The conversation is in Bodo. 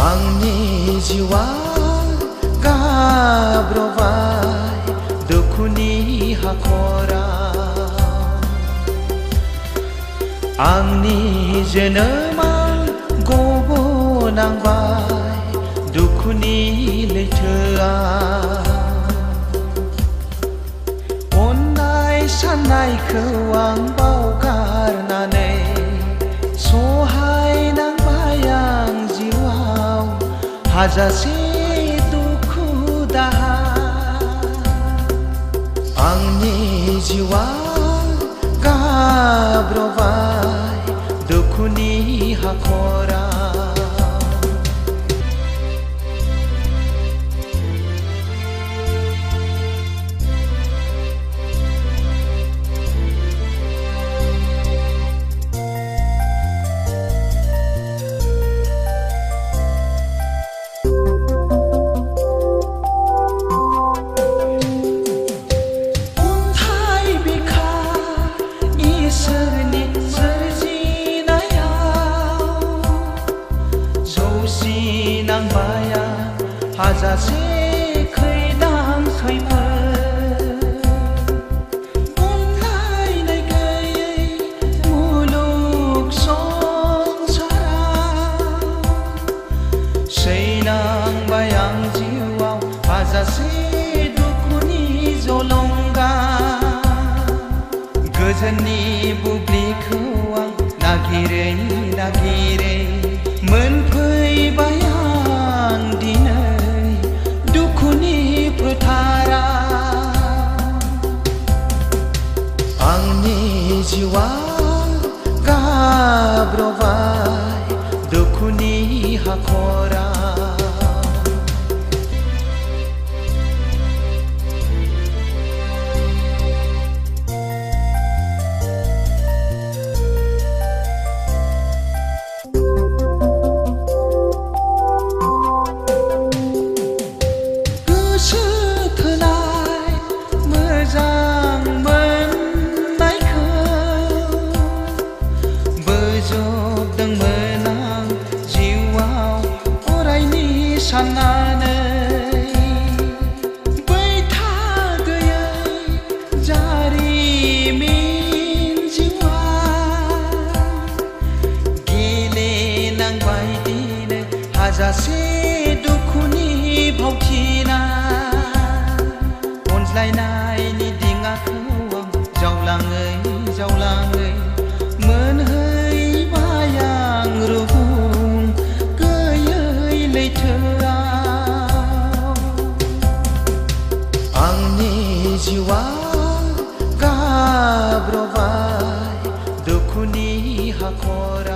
आंनि जिउआ गाब्रबाय दुखुनि हाखराव आंनि जोनोमा गबनांबाय दुखुनि लैथोआव अननाय साननायखौ आं बावगारनानै सहायनांबाय आं जिउआव हाजासे दुखु दाहा आंनि जिउआ गाब्रबाय दुखुनि हाखराव हाजासे खैदां खैफोद अनलायनाय गैयै मुलुग संसाराव सैनांबाय आं जिउआव हाजासे दुखुनि जलंगा गोजोननि बुब्लिखौ आं नागिरै नागिरै मोनफैबाय आं दिनै आंनि जिउआ गाब्रबाय दुखुनि हाखराव बोजबदोंमोन आं जिउआव अरायनि साननानै बैथा गैयै जारिमिन जिउआ गेलेनांबाय दिनै हाजासे दुखुनि भावथिना अनज्लायनायनि दिङाखौ आं जावलाङै जावलाङै मोनहैबाय आं रुगुं गैयै लैथोआव आंनि जिउआ गाब्रबाय दुखुनि हाखराव